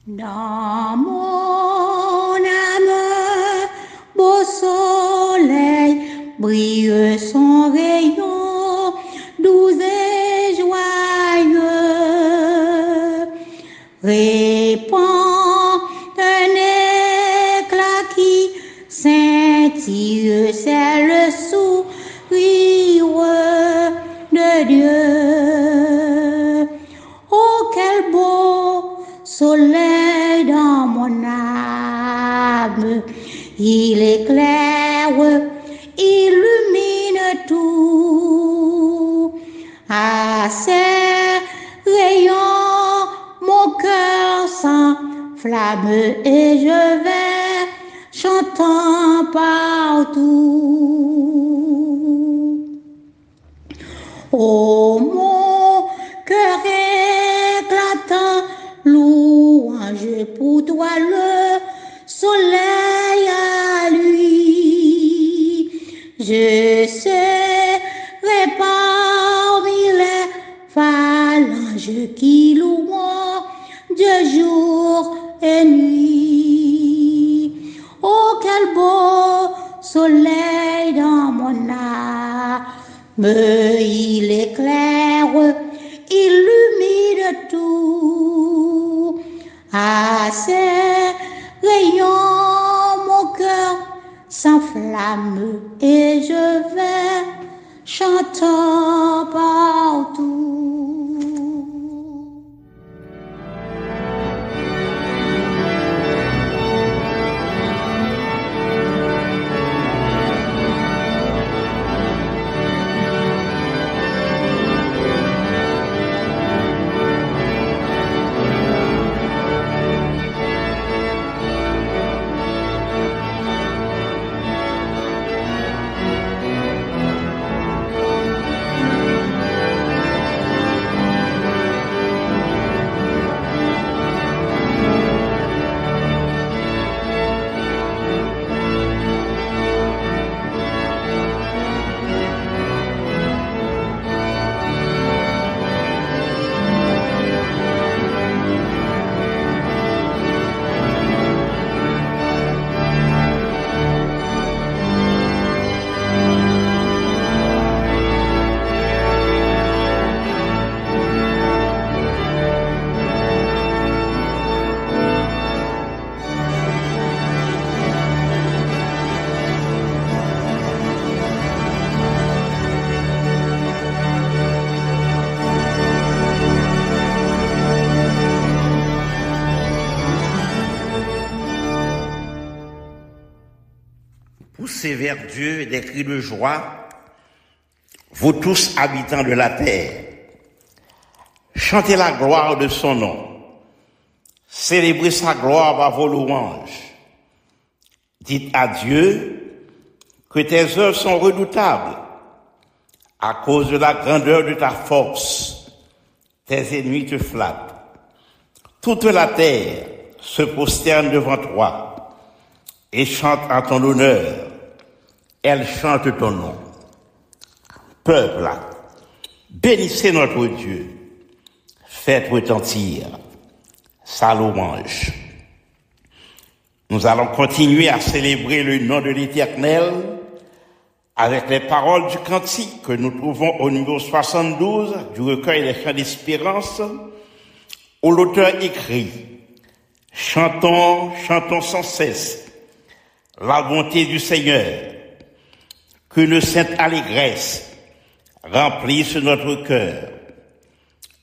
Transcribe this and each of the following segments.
Dans mon âme, beau soleil brille son rayon. répand un éclat qui scintille, c'est le sourire de Dieu. Oh, quel beau soleil dans mon âme, il éclaire, illumine tout. À ses rayons, mon cœur s'enflamme et je vais chantant partout. Oh, mon cœur éclatant, louange pour toi le soleil à lui. Je serai parmi les phalanges qui louent de jour et nuit. Oh, quel beau soleil dans mon âme, il éclaire, illumine tout. À ses rayons, mon cœur s'enflamme et je vais chantant partout. Poussez vers Dieu des cris de joie, vous tous habitants de la terre. Chantez la gloire de son nom. Célébrez sa gloire par vos louanges. Dites à Dieu que tes œuvres sont redoutables. À cause de la grandeur de ta force, tes ennemis te flattent. Toute la terre se prosterne devant toi et chante en ton honneur. Elle chante ton nom. Peuple, bénissez notre Dieu. Faites retentir sa louange. Nous allons continuer à célébrer le nom de l'Éternel avec les paroles du cantique que nous trouvons au numéro 72 du recueil des chants d'espérance, où l'auteur écrit « Chantons, chantons sans cesse la bonté du Seigneur, qu'une sainte allégresse remplisse notre cœur.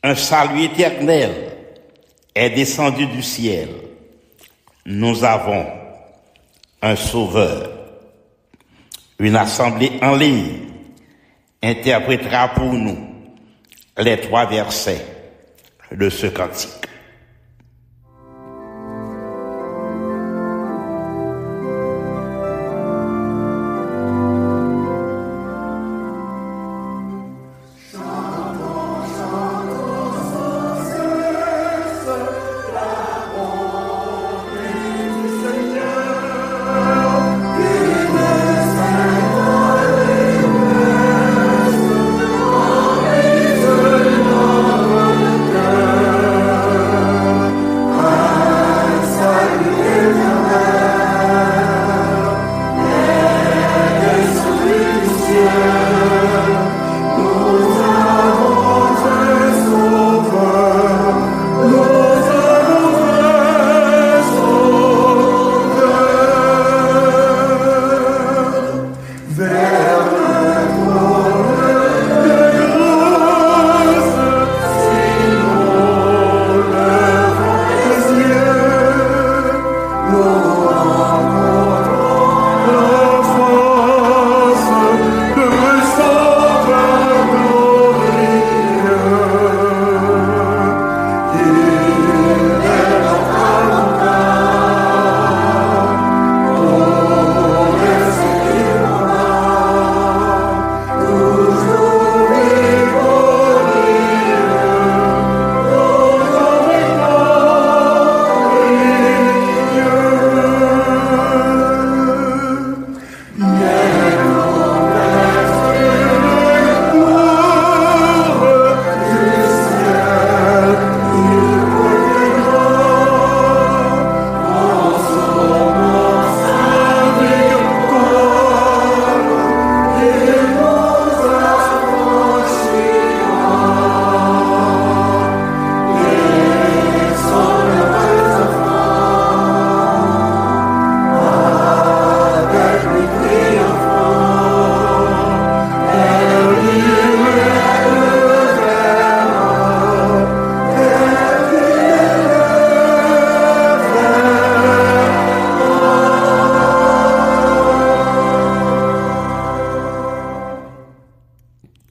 Un salut éternel est descendu du ciel. Nous avons un sauveur. » Une assemblée en ligne interprétera pour nous les 3 versets de ce cantique.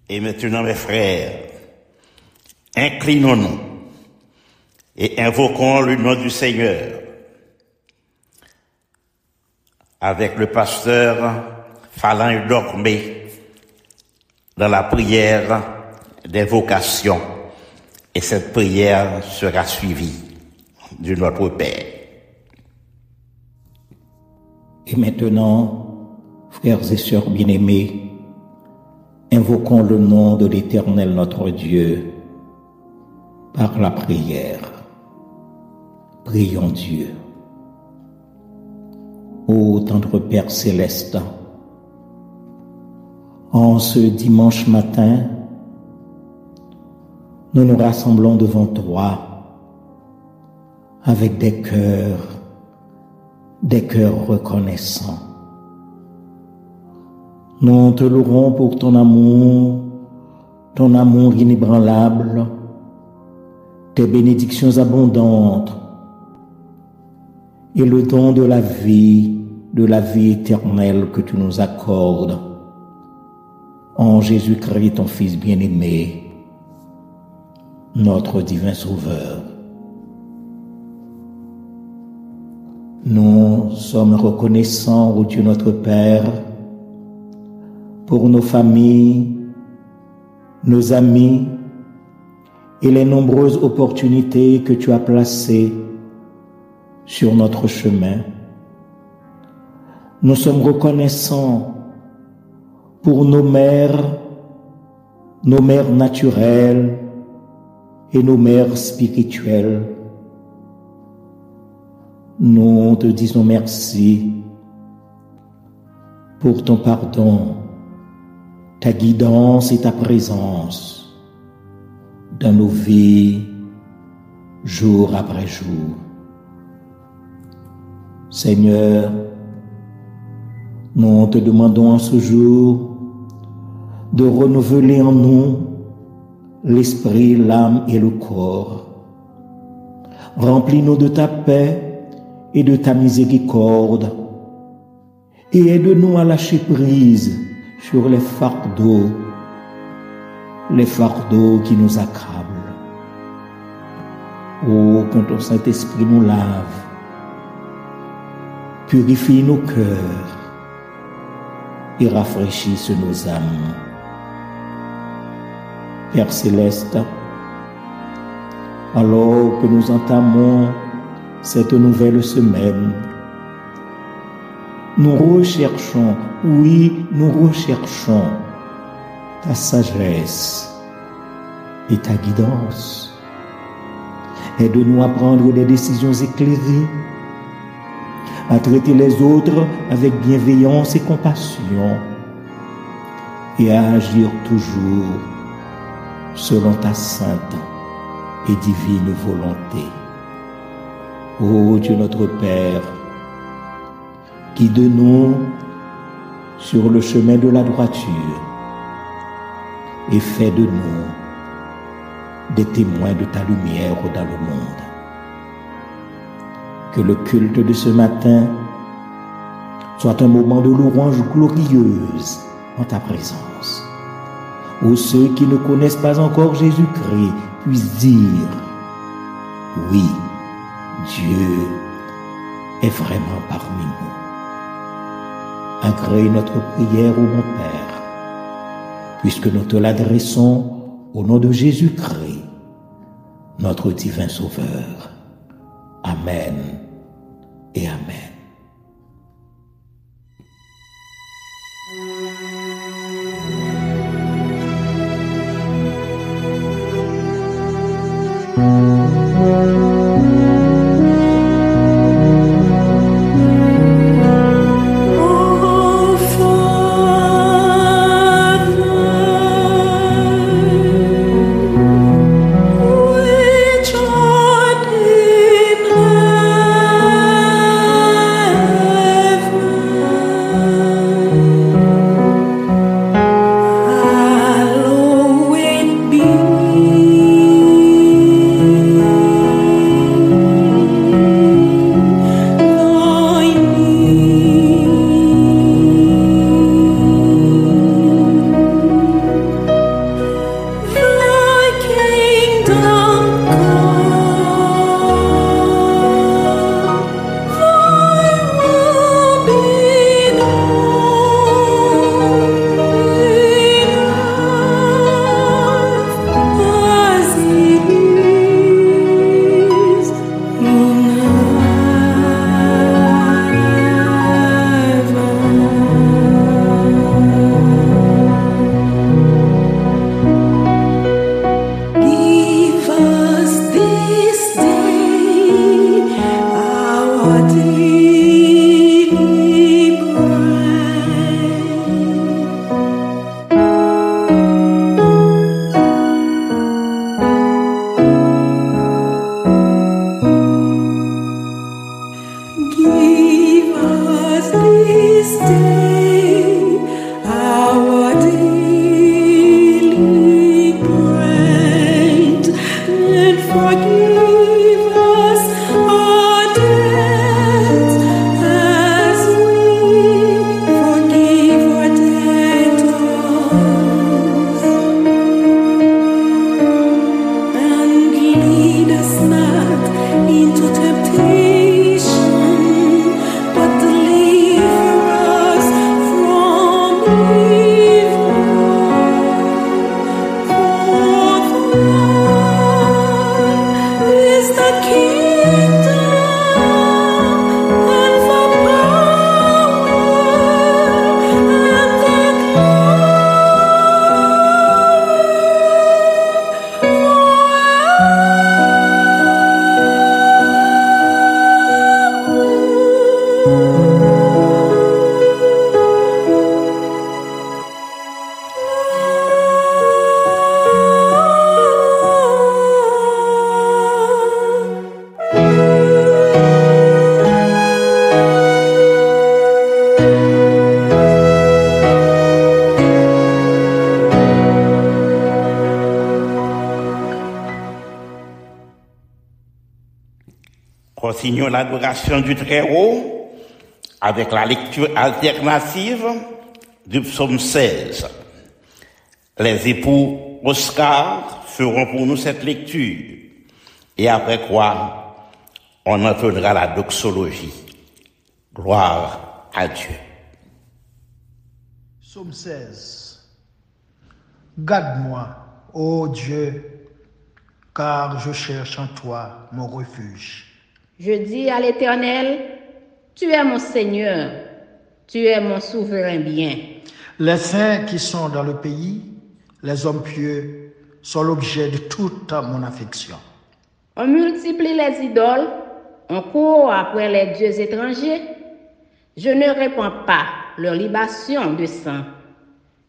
Et maintenant, mes frères, inclinons-nous et invoquons le nom du Seigneur avec le pasteur Phalange Dormé dans la prière d'invocation. Et cette prière sera suivie de notre Père. Et maintenant, frères et sœurs bien-aimés, invoquons le nom de l'Éternel notre Dieu par la prière. Prions Dieu. Ô tendre Père céleste, en ce dimanche matin, nous nous rassemblons devant toi avec des cœurs reconnaissants. Nous te louerons pour ton amour inébranlable, tes bénédictions abondantes et le don de la vie éternelle que tu nous accordes en Jésus-Christ, ton Fils bien-aimé, notre divin Sauveur. Nous sommes reconnaissants, ô Dieu notre Père, pour nos familles, nos amis et les nombreuses opportunités que tu as placées sur notre chemin. Nous sommes reconnaissants pour nos mères naturelles et nos mères spirituelles. Nous te disons merci pour ton pardon, ta guidance et ta présence dans nos vies, jour après jour. Seigneur, nous te demandons en ce jour de renouveler en nous l'esprit, l'âme et le corps. Remplis-nous de ta paix et de ta miséricorde et aide-nous à lâcher prise sur les fardeaux qui nous accablent. Oh, que ton Saint-Esprit nous lave, purifie nos cœurs et rafraîchisse nos âmes. Père céleste, alors que nous entamons cette nouvelle semaine, nous recherchons ta sagesse et ta guidance. Aide-nous à prendre des décisions éclairées, à traiter les autres avec bienveillance et compassion, et à agir toujours selon ta sainte et divine volonté. Ô Dieu notre Père, guide-nous sur le chemin de la droiture et fais de nous des témoins de ta lumière dans le monde. Que le culte de ce matin soit un moment de louange glorieuse en ta présence, où ceux qui ne connaissent pas encore Jésus-Christ puissent dire: oui, Dieu est vraiment parmi nous. Agrée notre prière, ô mon Père, puisque nous te l'adressons au nom de Jésus-Christ, notre divin Sauveur. Amen et Amen. Which art in heaven, Continuons l'adoration du Très-Haut avec la lecture alternative du psaume 16. Les époux Oscar feront pour nous cette lecture, et après quoi on entendra la doxologie. Gloire à Dieu. Psaume 16. Garde-moi, ô Dieu, car je cherche en toi mon refuge. Je dis à l'Éternel, tu es mon Seigneur, tu es mon souverain bien. Les saints qui sont dans le pays, les hommes pieux, sont l'objet de toute mon affection. On multiplie les idoles, on court après les dieux étrangers. Je ne répands pas leur libation de sang.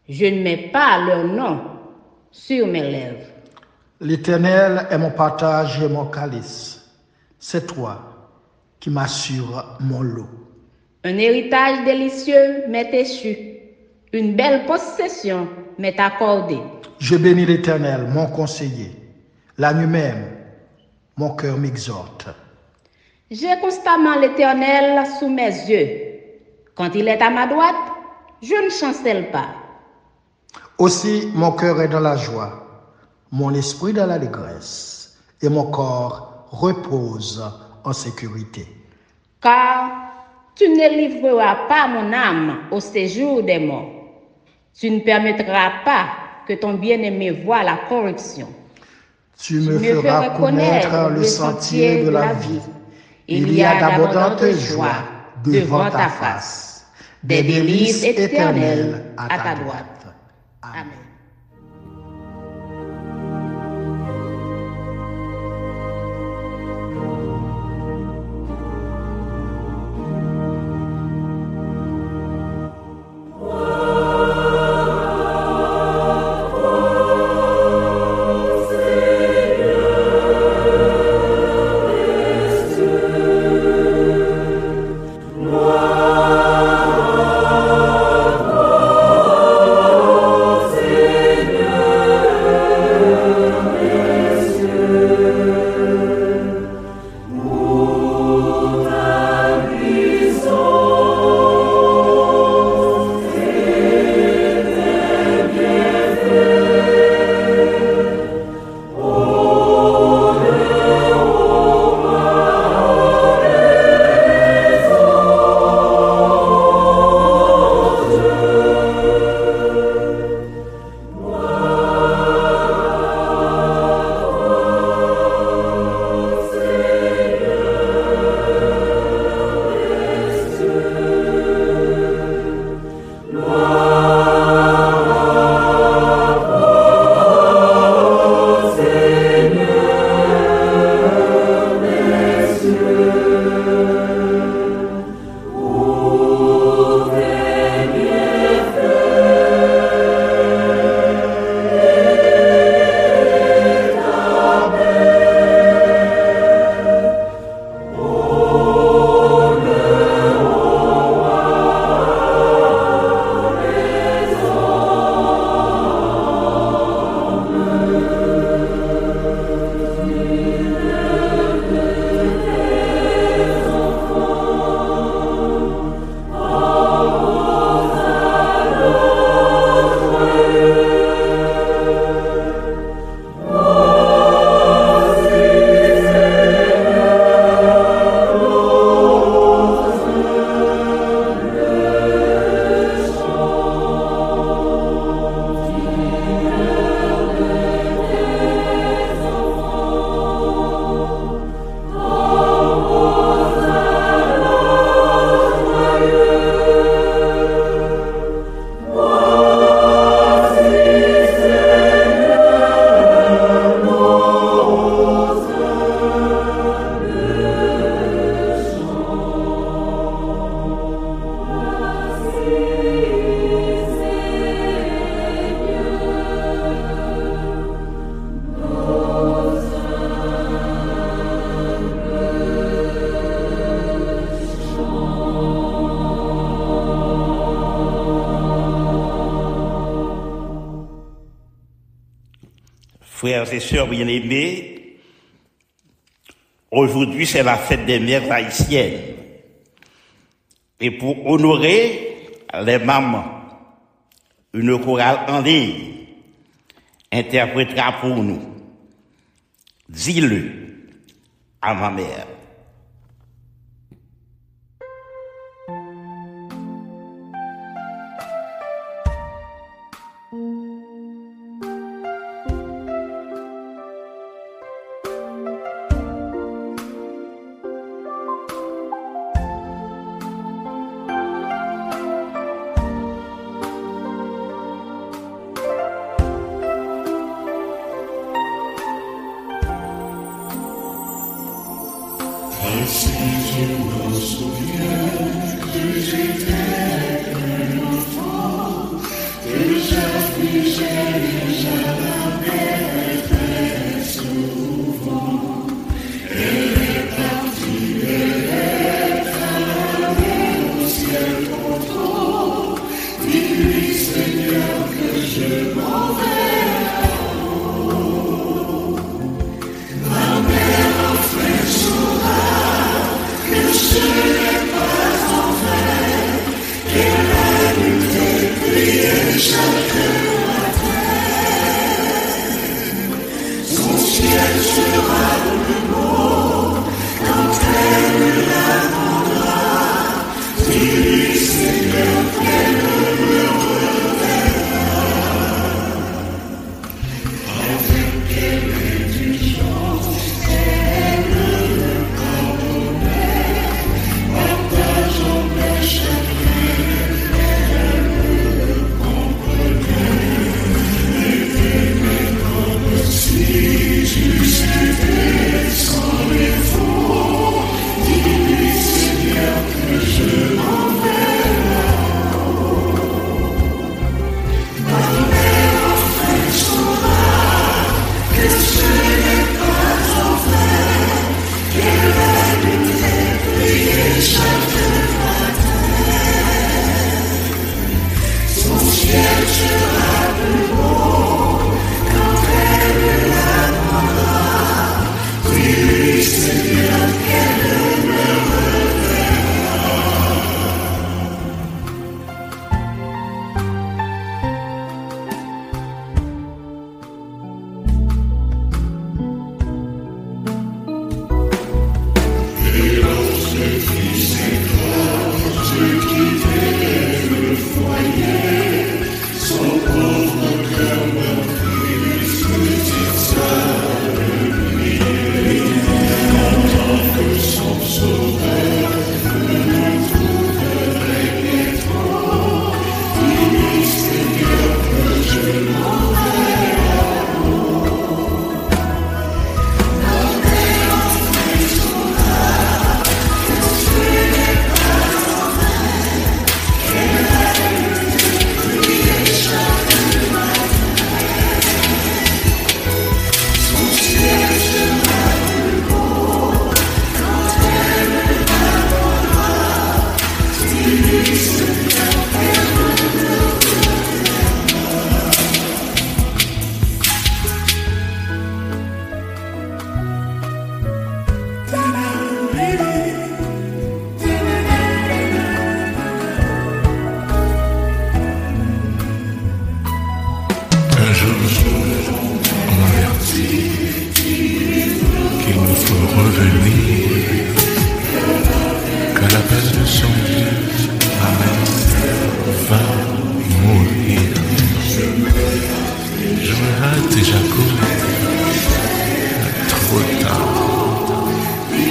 Je ne mets pas leur nom sur mes lèvres. L'Éternel est mon partage et mon calice. C'est toi qui m'assures mon lot. Un héritage délicieux m'est échu. Une belle possession m'est accordée. Je bénis l'Éternel, mon conseiller. La nuit même, mon cœur m'exhorte. J'ai constamment l'Éternel sous mes yeux. Quand il est à ma droite, je ne chancelle pas. Aussi, mon cœur est dans la joie, mon esprit dans l'allégresse, et mon corps repose en sécurité. Car tu ne livreras pas mon âme au séjour des morts. Tu ne permettras pas que ton bien-aimé voie la corruption. Tu me feras connaître le sentier de la vie. Il y a d'abondantes joies devant ta face, des délices éternelles à ta droite. Amen. Frères et sœurs bien-aimés, Aujourd'hui, c'est la fête des mères haïtiennes. Et pour honorer les mamans, une chorale en ligne interprétera pour nous « Dis-le à ma mère ».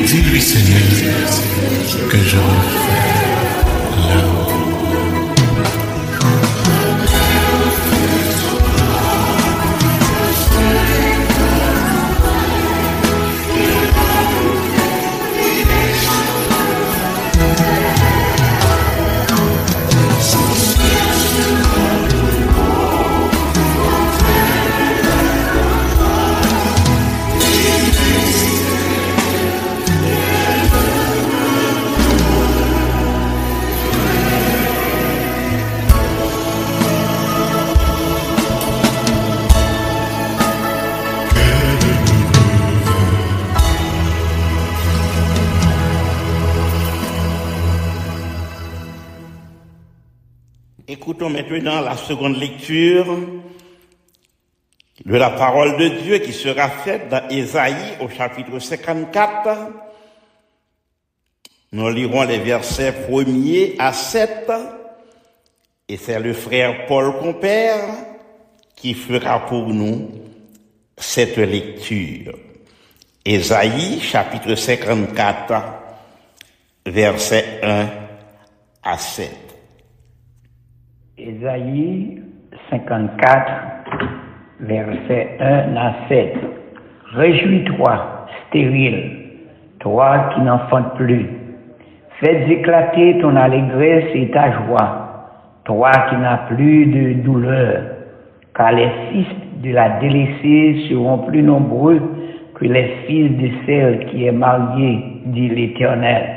Dis-lui, Seigneur, que je refais là-haut. Écoutons maintenant la seconde lecture de la parole de Dieu qui sera faite dans Ésaïe au chapitre 54. Nous lirons les versets 1er à 7 et c'est le frère Paul Compère qui fera pour nous cette lecture. Ésaïe chapitre 54 versets 1 à 7. Ésaïe 54 versets 1 à 7. Réjouis-toi, stérile, toi qui n'enfantes plus. Faites éclater ton allégresse et ta joie, toi qui n'as plus de douleur, car les fils de la délaissée seront plus nombreux que les fils de celle qui est mariée, dit l'Éternel.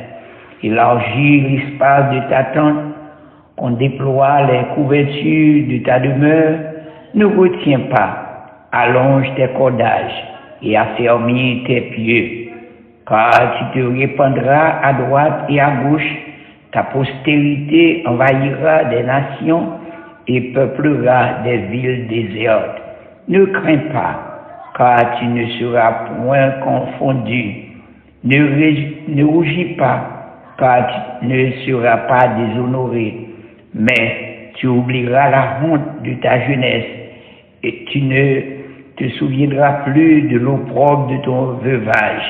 Élargis l'espace de ta tente, on déploie les couvertures de ta demeure, ne retiens pas, allonge tes cordages et affermis tes pieux, car tu te répandras à droite et à gauche, ta postérité envahira des nations et peuplera des villes désertes. Ne crains pas, car tu ne seras point confondu. Ne rougis pas, car tu ne seras pas déshonoré. Mais tu oublieras la honte de ta jeunesse et tu ne te souviendras plus de l'opprobre de ton veuvage,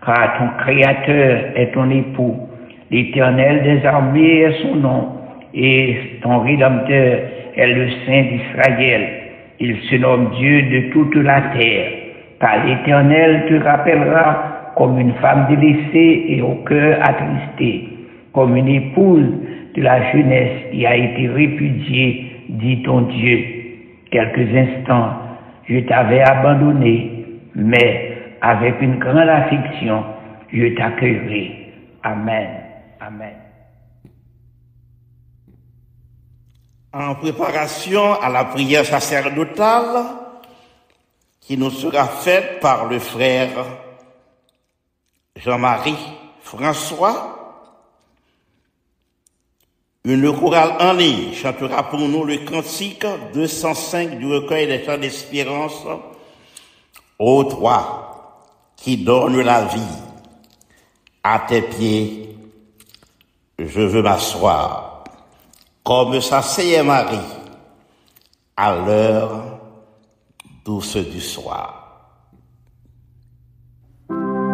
car ton Créateur est ton époux, l'Éternel des armées est son nom, et ton Rédempteur est le Saint d'Israël. Il se nomme Dieu de toute la terre, car l'Éternel te rappellera comme une femme délaissée et au cœur attristé, comme une épouse de la jeunesse qui a été répudiée, dit ton Dieu. Quelques instants, je t'avais abandonné, mais avec une grande affection, je t'accueillerai. Amen. Amen. En préparation à la prière sacerdotale qui nous sera faite par le frère Jean-Marie François, une chorale en ligne chantera pour nous le cantique 205 du recueil des chants d'espérance. Ô toi qui donnes la vie, à tes pieds je veux m'asseoir, comme s'asseyait Marie à l'heure douce du soir. Amen.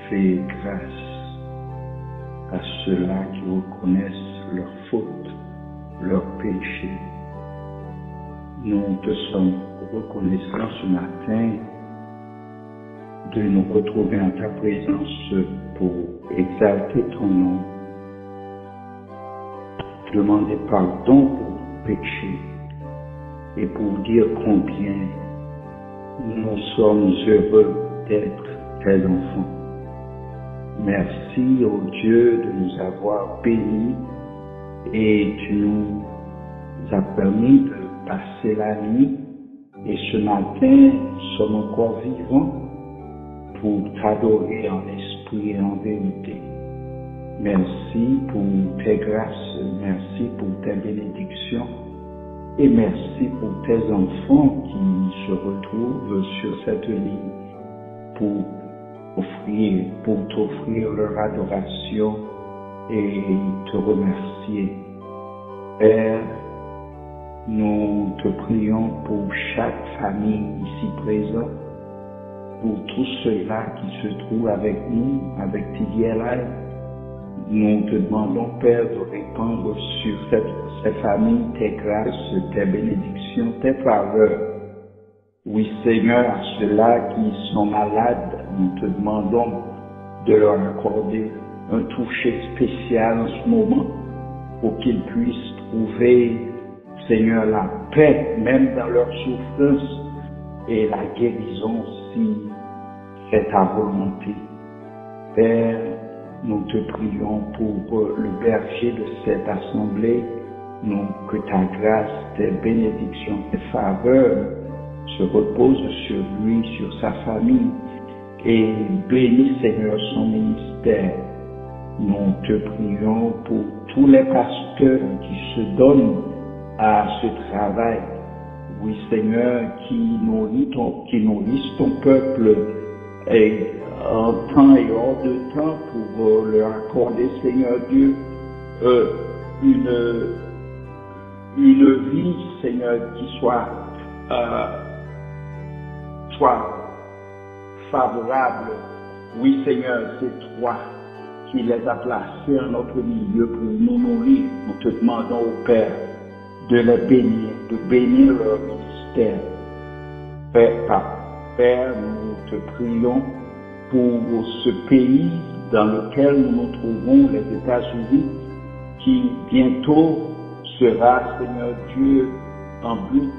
Fais grâce à ceux-là qui reconnaissent leurs fautes, leurs péchés. Nous te sommes reconnaissants ce matin de nous retrouver en ta présence pour exalter ton nom, demander pardon pour nos péchés et pour dire combien nous sommes heureux d'être tes enfants. Merci, ô Dieu, de nous avoir bénis et tu nous as permis de passer la nuit. Et ce matin, nous sommes encore vivants pour t'adorer en esprit et en vérité. Merci pour tes grâces, merci pour tes bénédictions et merci pour tes enfants qui se retrouvent sur cette ligne pour t'offrir leur adoration et te remercier. Père, nous te prions pour chaque famille ici présente, pour tous ceux-là qui se trouvent avec nous, avec TDLI. Nous te demandons, Père, de répandre sur ces familles tes grâces, tes bénédictions, tes faveurs. Oui, Seigneur, à ceux-là qui sont malades, nous te demandons de leur accorder un toucher spécial en ce moment pour qu'ils puissent trouver, Seigneur, la paix, même dans leur souffrance, et la guérison si c'est ta volonté. Père, nous te prions pour le berger de cette assemblée, que ta grâce, tes bénédictions, tes faveurs se reposent sur lui, sur sa famille, et bénis, Seigneur, son ministère. Nous te prions pour tous les pasteurs qui se donnent à ce travail. Oui, Seigneur, qui nourrissent ton peuple et en temps et hors de temps pour leur accorder, Seigneur Dieu, une vie, Seigneur, qui soit favorable. Oui, Seigneur, c'est toi qui les as placés en notre milieu pour nous nourrir. Nous te demandons au Père de les bénir, de bénir leur ministère. Père, nous te prions pour ce pays dans lequel nous nous trouvons, les États-Unis, qui bientôt sera, Seigneur Dieu, en but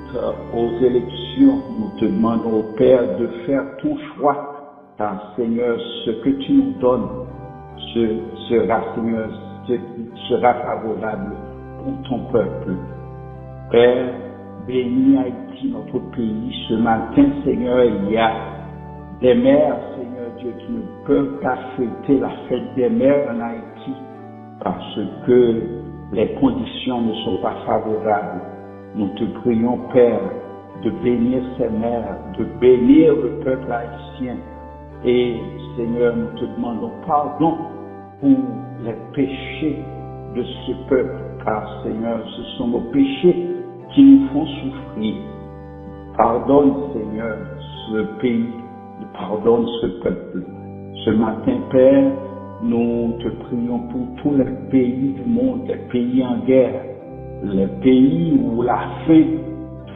aux élections. Nous te demandons au Père de faire ton choix, car Seigneur, ce que tu nous donnes sera, Seigneur, ce qui sera favorable pour ton peuple. Père, bénis Haïti, notre pays. Ce matin, Seigneur, il y a des mères, Seigneur Dieu, qui ne peuvent pas fêter la fête des mères en Haïti parce que les conditions ne sont pas favorables. Nous te prions, Père, de bénir ces mères, de bénir le peuple haïtien. Et, Seigneur, nous te demandons pardon pour les péchés de ce peuple, car, Seigneur, ce sont nos péchés qui nous font souffrir. Pardonne, Seigneur, ce pays, pardonne ce peuple. Ce matin, Père, nous te prions pour tous les pays du monde, les pays en guerre, les pays où la faim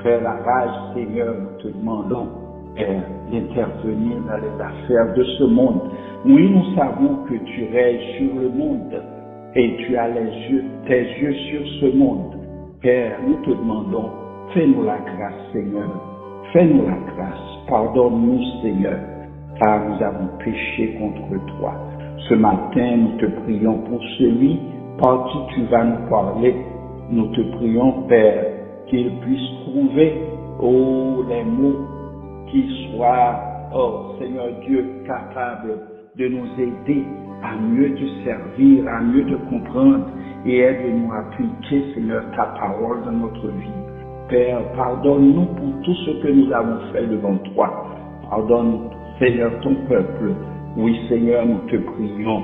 fait la rage, Seigneur. Nous te demandons, Père, d'intervenir dans les affaires de ce monde. Oui, nous savons que tu règnes sur le monde et tu as tes yeux sur ce monde. Père, nous te demandons, fais-nous la grâce, Seigneur. Fais-nous la grâce. Pardonne-nous, Seigneur, car nous avons péché contre toi. Ce matin, nous te prions pour celui par qui tu vas nous parler. Nous te prions, Père, qu'il puisse trouver, les mots qui soient, Seigneur Dieu, capables de nous aider à mieux te servir, à mieux te comprendre et aide-nous à appliquer, Seigneur, ta parole dans notre vie. Père, pardonne-nous pour tout ce que nous avons fait devant toi. Pardonne, Seigneur, ton peuple. Oui, Seigneur, nous te prions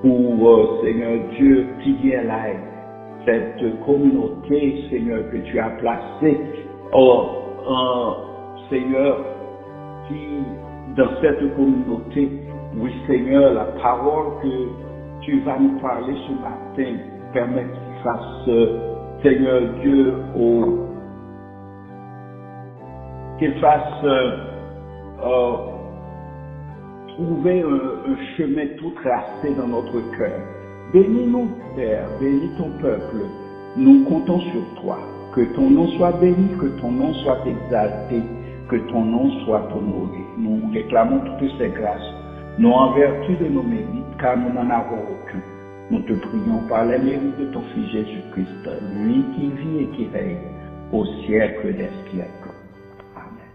pour, Seigneur Dieu, TDLI, cette communauté, Seigneur, que tu as placée, Seigneur, qui, dans cette communauté, Oui, Seigneur, la parole que tu vas nous parler ce matin, permet qu'il fasse, Seigneur Dieu, qu'il fasse trouver un chemin tout tracé dans notre cœur. Bénis-nous, Père, bénis ton peuple. Nous comptons sur toi. Que ton nom soit béni, que ton nom soit exalté, que ton nom soit honoré. Nous réclamons toutes ces grâces, non en vertu de nos mérites, car nous n'en avons aucun. Nous te prions par les mérites de ton Fils Jésus-Christ, lui qui vit et qui règne au siècle des siècles. Amen.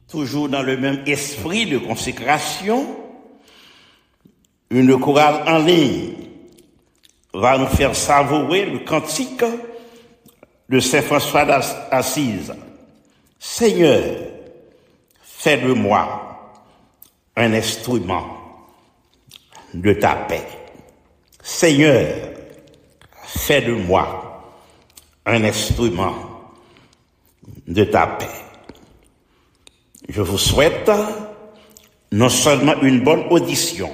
Toujours dans le même esprit de consécration, une chorale en ligne va nous faire savourer le cantique de Saint François d'Assise. Seigneur, fais de moi un instrument de ta paix. Seigneur, fais de moi un instrument de ta paix. Je vous souhaite non seulement une bonne audition,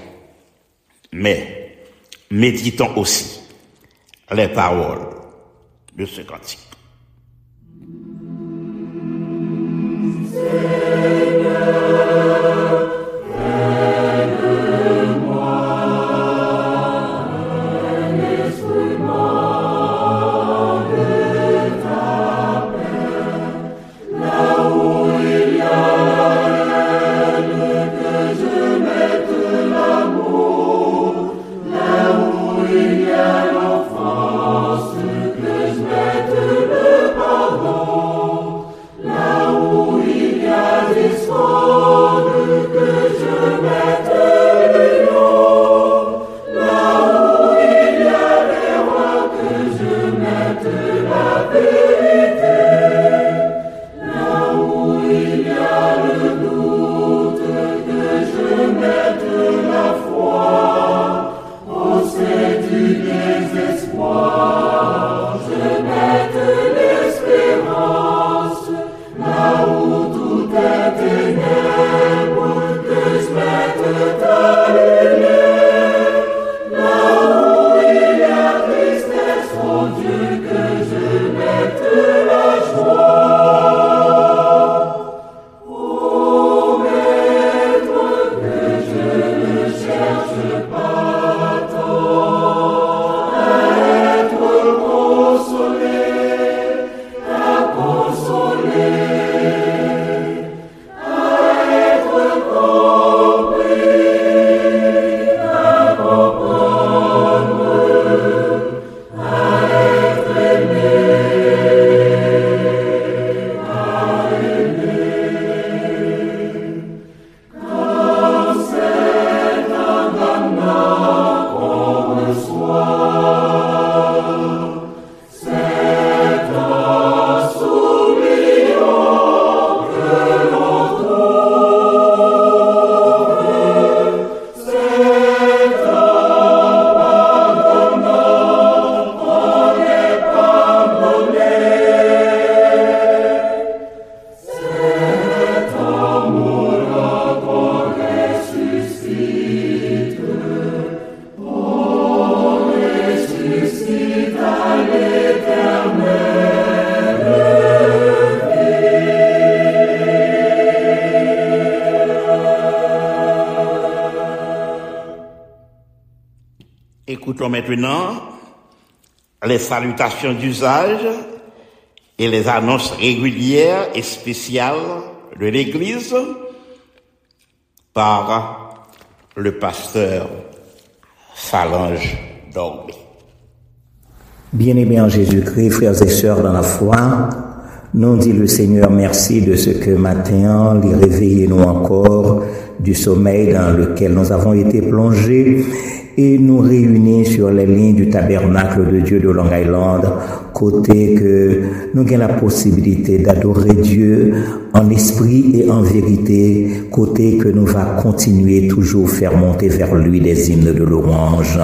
mais méditons aussi les paroles de ce cantique. Dieu, que je mette la joie. écoutons maintenant les salutations d'usage et les annonces régulières et spéciales de l'Église par le pasteur Phalange Dormé. Bien-aimés en Jésus-Christ, frères et sœurs dans la foi, nous dit le Seigneur merci de ce que matin, les réveillez-nous encore du sommeil dans lequel nous avons été plongés et nous réunir sur les lignes du tabernacle de Dieu de Long Island, côté que nous avons la possibilité d'adorer Dieu en esprit et en vérité, côté que nous va continuer toujours faire monter vers lui des hymnes de louange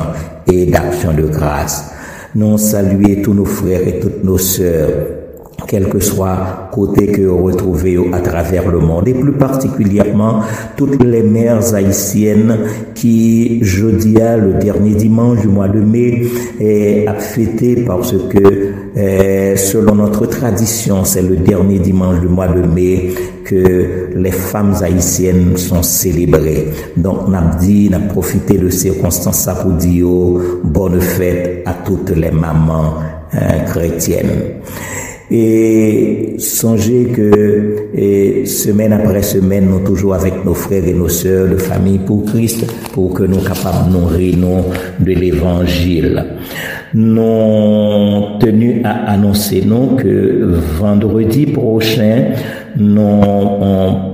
et d'action de grâce. Nous saluons tous nos frères et toutes nos sœurs, quel que soit côté que vous retrouvez à travers le monde, et plus particulièrement toutes les mères haïtiennes qui, jeudi, le dernier dimanche du mois de mai, a fêté parce que, selon notre tradition, c'est le dernier dimanche du mois de mai que les femmes haïtiennes sont célébrées. Donc, on a profité de circonstances pour dire bonne fête à toutes les mamans chrétiennes. Et songez que semaine après semaine, nous toujours avec nos frères et nos sœurs de famille pour Christ, pour que nous capables de nourrir de l'évangile. Nous tenus à annoncer que vendredi prochain, nous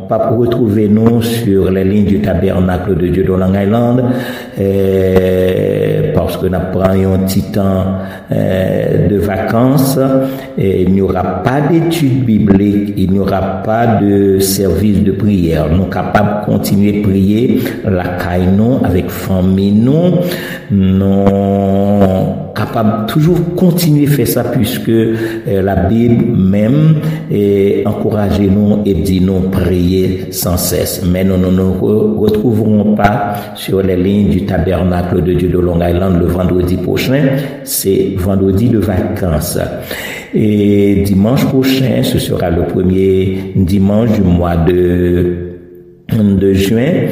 pas retrouver nous sur les lignes du tabernacle de Dieu de Long Island, parce que nous prenons un petit temps de vacances, et il n'y aura pas d'études bibliques, il n'y aura pas de service de prière. Nous sommes capables de continuer de prier la caïnon avec famille nous capables toujours continuer à faire ça puisque la Bible même encourage nous et dit nous prier sans cesse. Mais nous ne nous retrouverons pas sur les lignes du tabernacle de Dieu de Long Island le vendredi prochain. C'est vendredi de vacances. Et dimanche prochain, ce sera le premier dimanche du mois de juin,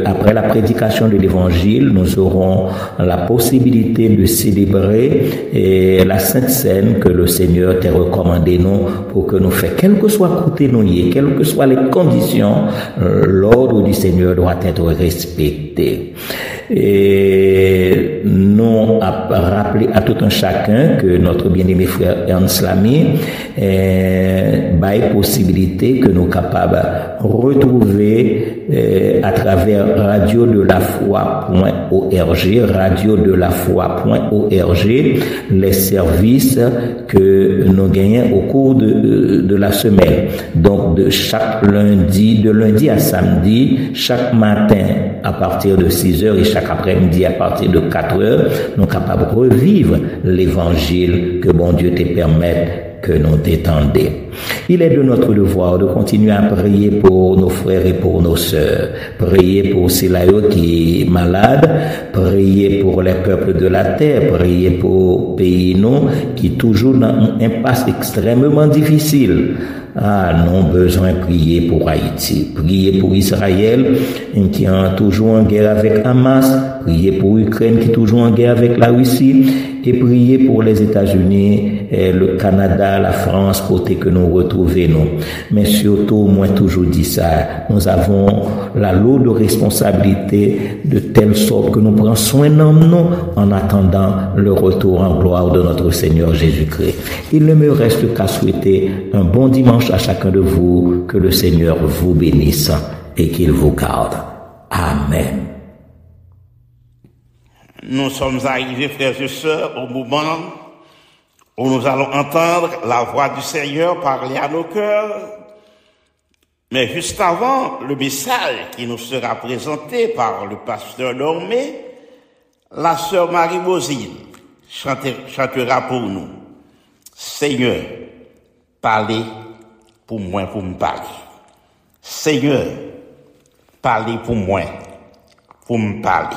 après la prédication de l'évangile, nous aurons la possibilité de célébrer la Sainte Seine que le Seigneur t'a recommandé nous pour que nous fassions, quel que soit côté nous y est, quelles que soient les conditions, l'ordre du Seigneur doit être respecté. Et nous a rappelé à tout un chacun que notre bien-aimé frère Ernst Lamy a possibilité que nous capables de retrouver à travers radiodelafoi.org les services que nous gagnons au cours de la semaine. Donc de lundi à samedi, chaque matin à partir de 6h et chaque après-midi à partir de 4h, nous sommes capables de revivre l'évangile que bon Dieu te permette que nous t'étendons. Il est de notre devoir de continuer à prier pour nos frères et pour nos sœurs, prier pour Silayo qui est malade, prier pour les peuples de la terre, prier pour pays nous qui toujours dans une impasse extrêmement difficile. Nous avons besoin de prier pour Haïti, prier pour Israël qui est toujours en guerre avec Hamas, prier pour l'Ukraine qui est toujours en guerre avec la Russie et prier pour les États-Unis, le Canada, la France, côté que nous retrouvons nous. Mais surtout, moi toujours dit ça, nous avons la lourde responsabilité de telle sorte que nous prenons soin de nous en attendant le retour en gloire de notre Seigneur Jésus-Christ. Il ne me reste qu'à souhaiter un bon dimanche à chacun de vous, que le Seigneur vous bénisse et qu'il vous garde. Amen. Nous sommes arrivés, frères et sœurs, au moment où nous allons entendre la voix du Seigneur parler à nos cœurs. Mais juste avant le message qui nous sera présenté par le pasteur Dormé, la sœur Marie-Bosine chantera pour nous. Seigneur, parlez pour moi, pour me parler. Seigneur, parlez pour moi, pour me parler.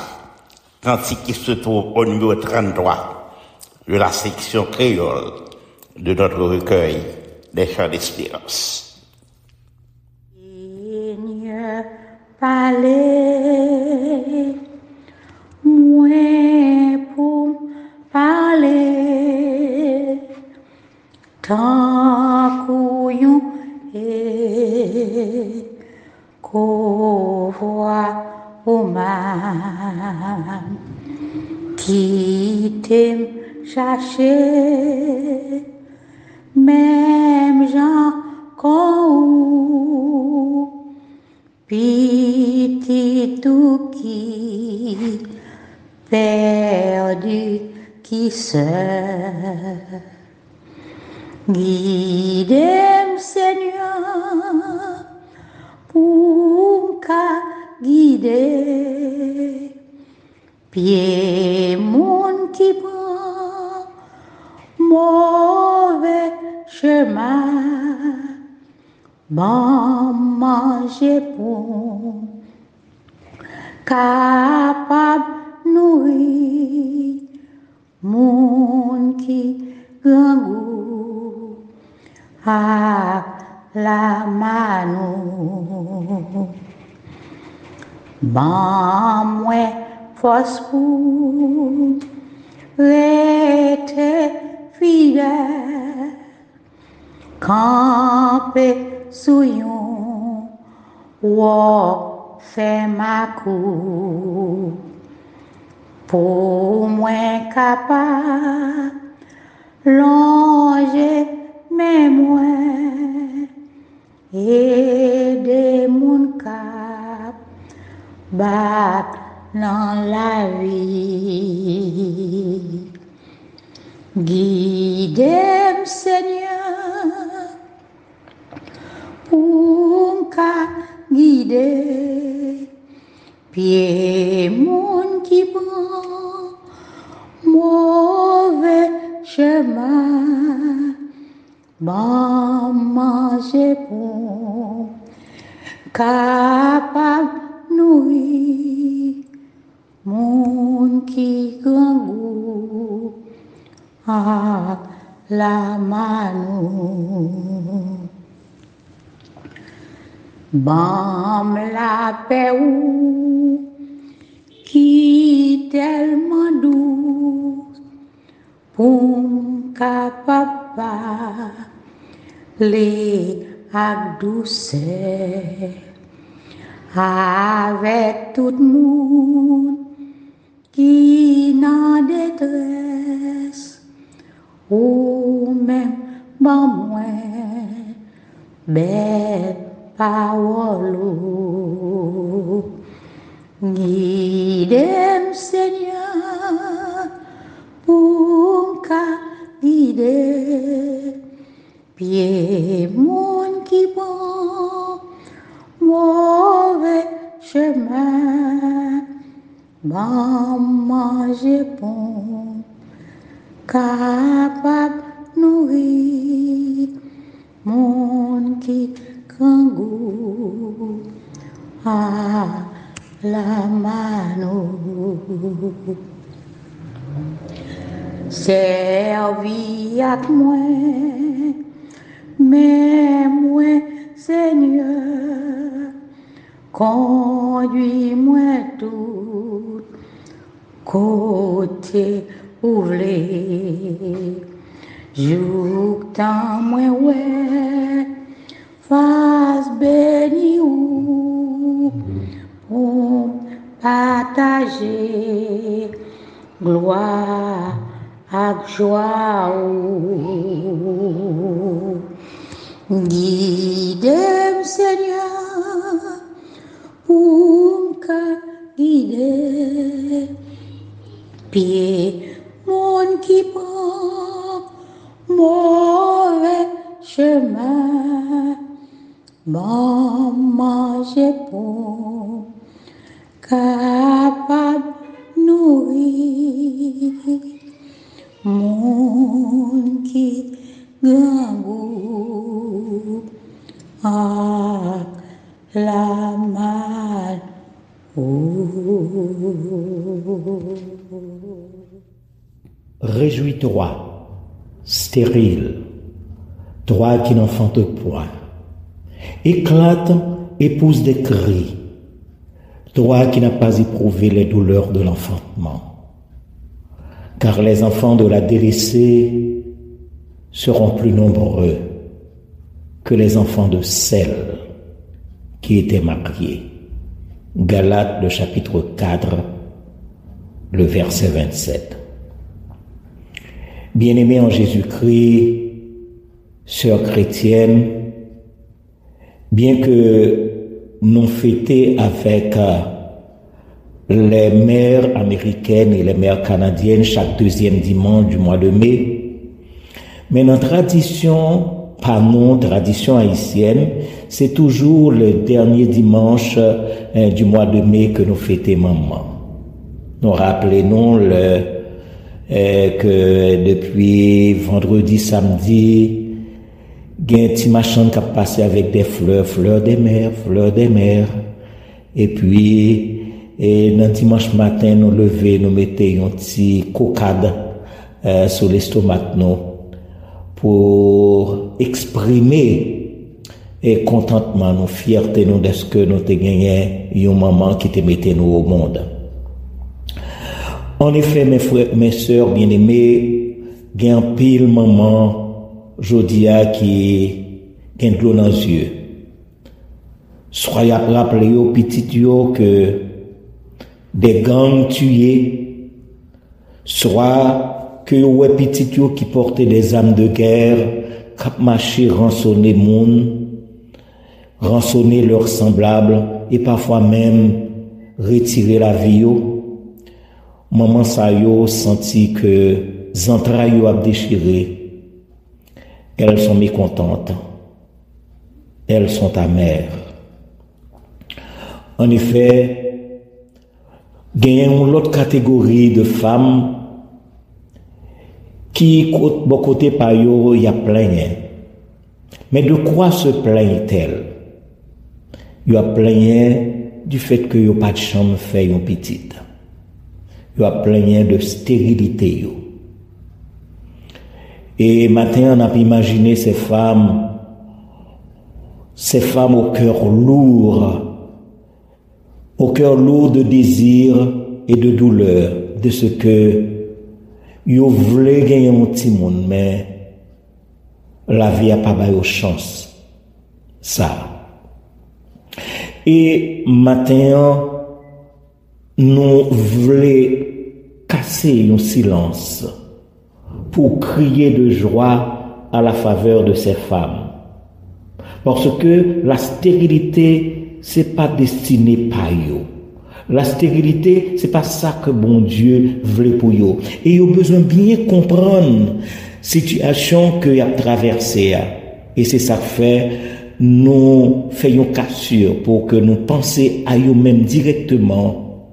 Cantique qui se trouve au numéro 33 de la section créole de notre recueil des chants d'espérance. Seigneur, parlez, moi pour parler, tant couillon et qu'on voit au mal, qui t'aime chercher, même gens qu'on petit tout qui perdu qui seul. Guide-moi, Seigneur, pour qu'à guider, pied mon qui prend mauvais chemin, bon manger pour capable nourrir mon qui grand goût à la mano. Bon moi force pour rester fidèle, camper sous yon ou faire ma cour, pour moi capable longer mes moins aider mon cap battre dans la vie. Guide-moi, Seigneur, pour qu'à guider, pied mon qui prend mauvais chemin, bon manger pour capable nourrir mon qui grand goût à la mano. Bam la paix ou qui tellement douce pour capable les ak douceur avec tout le monde qui n'en détresse ou même bon moins belle parole. Guide-moi, Seigneur, pour qu'à guider, pied mon qui prend mauvais chemin, bon manger bon, capable nourrir mon qui grand goût à la mano. Servi à moi, mais moi, Seigneur, conduis-moi tout côté ouvré. Jour tant moi ouais, face béni ou pour partager gloire à joie. Guide-moi, Seigneur, pour que guider, pied mon qui prend mauvais chemin, bon manger pour capable nourrir mon qui grand goût à la mal. Réjouis-toi, stérile, toi qui n'enfantes point. Éclate et pousse des cris, toi qui n'as pas éprouvé les douleurs de l'enfantement. car les enfants de la délaissée seront plus nombreux que les enfants de celle qui étaient mariés. Galates, le chapitre 4, le verset 27. Bien-aimés en Jésus-Christ, sœurs chrétiennes, bien que nous fêtions avec les mères américaines et les mères canadiennes chaque deuxième dimanche du mois de mai, mais notre tradition, pas non, tradition haïtienne, c'est toujours le dernier dimanche du mois de mai que nous fêtons maman. Nous rappelons que depuis vendredi, samedi, il y a un petit machin qui a passé avec des fleurs des mers. Et puis, dans dimanche matin, nous lever, nous mettons un petit cocade sur l'estomac nous pour exprimer et contentement, nous fierté nous de ce que nous avons gagné une maman qui te mettait nous au monde. En effet, mes frères, mes sœurs bien-aimés, il y a un pile maman jodia qui a de l'eau dans les yeux. Soyez rappelés aux petits yo que des gangs tués, soit que ouais petits yo qui portaient des armes de guerre, qui marchaient rançonner moun, rançonner leurs semblables et parfois même retirer la vie yo. Maman sa yo senti que entrailles yo a déchiré. Elles sont mécontentes. Elles sont amères. En effet, il y a une autre catégorie de femmes qui, de côté par eux, il y a plein. Mais de quoi se plaignent-elles? Il y a plein du fait que il n'y a pas de chambre fait une petite. Il y a plein de stérilité. Et maintenant, on a imaginé ces femmes au cœur lourd de désir et de douleur, de ce que ils voulaient gagner un petit monde, mais la vie n'a pas eu chance. Ça. Et maintenant, nous voulons casser un silence pour crier de joie à la faveur de ces femmes. Parce que la stérilité, c'est pas destiné par eux. La stérilité, c'est pas ça que bon Dieu voulait pour eux. Et ils ont besoin de bien comprendre la situation qu'ils ont traversée. Et c'est ça que fait, nous faisons cassure pour que nous pensions à eux-mêmes directement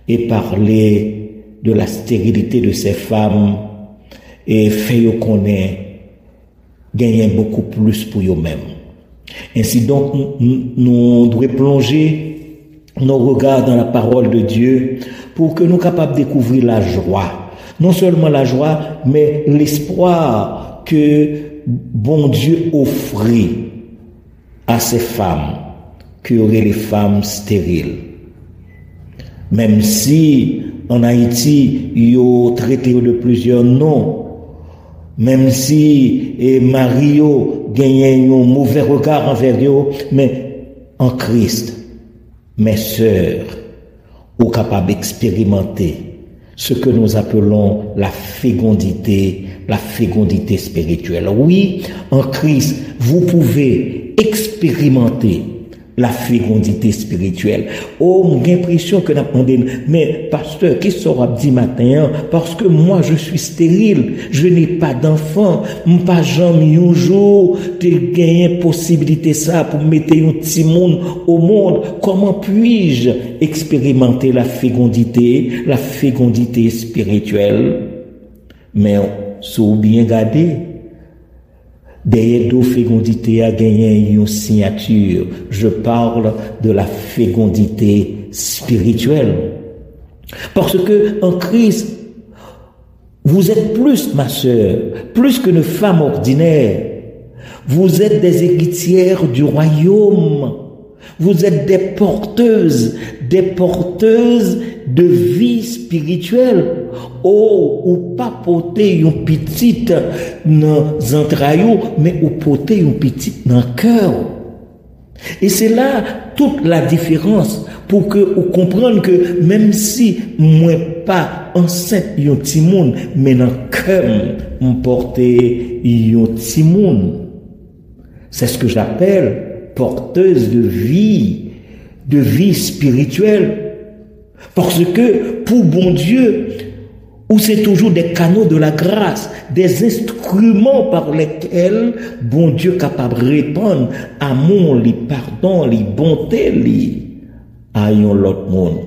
et parler de la stérilité de ces femmes et faire qu'on ait gagné beaucoup plus pour eux-mêmes. Ainsi donc, nous devons plonger nos regards dans la parole de Dieu pour que nous soyons capables de découvrir la joie. Non seulement la joie, mais l'espoir que bon Dieu offrit à ces femmes, qui auraient les femmes stériles. Même si en Haïti, ils ont traité de plusieurs noms, même si Mario gagnait un mauvais regard envers eux, mais en Christ, mes sœurs, sont capables d'expérimenter ce que nous appelons la fécondité spirituelle. Oui, en Christ, vous pouvez expérimenter la fécondité spirituelle. Oh, j'ai l'impression que nous avons dit, mais pasteur, qui sera dit matin, parce que moi je suis stérile, je n'ai pas d'enfant, pas jamais un jour de gagner possibilité ça pour mettre un petit monde au monde. Comment puis-je expérimenter la fécondité spirituelle? Mais si vous bien regardez, derrière la fécondité a gagné une signature. Je parle de la fécondité spirituelle. Parce que en Christ, vous êtes plus, ma sœur, plus qu'une femme ordinaire. Vous êtes des héritières du royaume. Vous êtes des porteuses de vie spirituelle. oh, ou pas porter une petite dans entrailles, mais ou porter une petite dans le cœur. Et c'est là toute la différence pour que vous compreniez que même si moi pas enceinte yon petit monde, mais dans le cœur on porter yon petit monde. C'est ce que j'appelle porteuse de vie spirituelle. Parce que pour bon Dieu, ou c'est toujours des canaux de la grâce, des instruments par lesquels bon Dieu est capable de répondre amour, les pardon, les bontés, les à l'autre monde.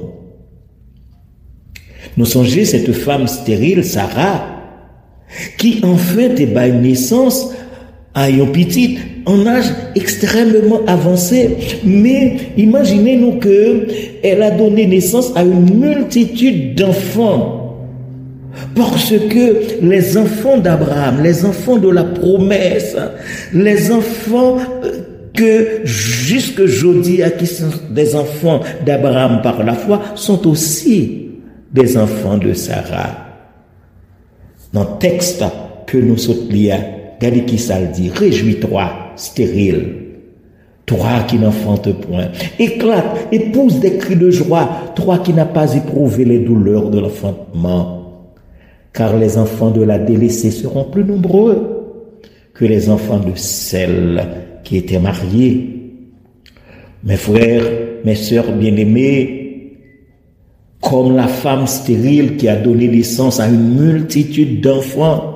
Nous songeons cette femme stérile, Sarah, qui en fait est bas naissance à une petite en âge extrêmement avancé, mais imaginez-nous que elle a donné naissance à une multitude d'enfants. Parce que les enfants d'Abraham, les enfants de la promesse, les enfants que jusque aujourd'hui qui sont des enfants d'Abraham par la foi, sont aussi des enfants de Sarah. Dans le texte que nous sommes liés, regardez qui ça le dit, réjouis-toi, stérile, toi qui n'enfantes point, éclate et pousse des cris de joie, toi qui n'as pas éprouvé les douleurs de l'enfantement. Car les enfants de la délaissée seront plus nombreux que les enfants de celle qui étaient mariés. Mes frères, mes sœurs bien-aimés, comme la femme stérile qui a donné naissance à une multitude d'enfants,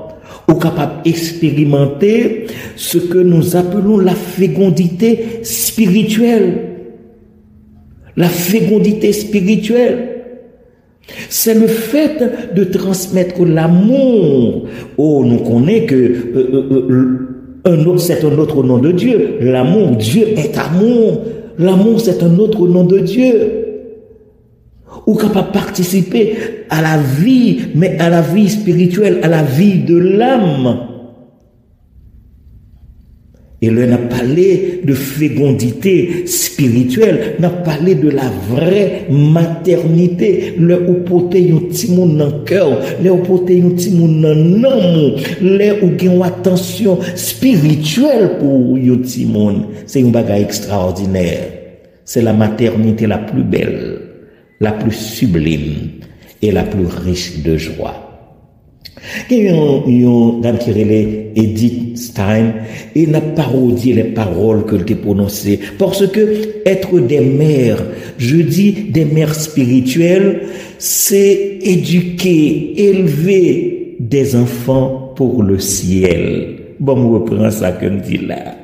ou capable d'expérimenter ce que nous appelons la fécondité spirituelle. La fécondité spirituelle. C'est le fait de transmettre l'amour. Oh, nous connaissons que c'est un autre nom de Dieu. L'amour, Dieu est amour. L'amour, c'est un autre nom de Dieu. Ou capable de participer à la vie, mais à la vie spirituelle, à la vie de l'âme. Et là, on a parlé de fécondité spirituelle, on a parlé de la vraie maternité, là où porter un petit monde dans le cœur, là où porter un petit monde dans l'amour, là où il y a une attention spirituelle pour un petit monde. C'est un bagage extraordinaire. C'est la maternité la plus belle, la plus sublime et la plus riche de joie. Il y a une dame qui s'appelle Edith Stein et n'a parodié les paroles que tu prononcées. Parce que être des mères, je dis des mères spirituelles, c'est éduquer, élever des enfants pour le ciel. Bon, on reprend ça que nous dit là.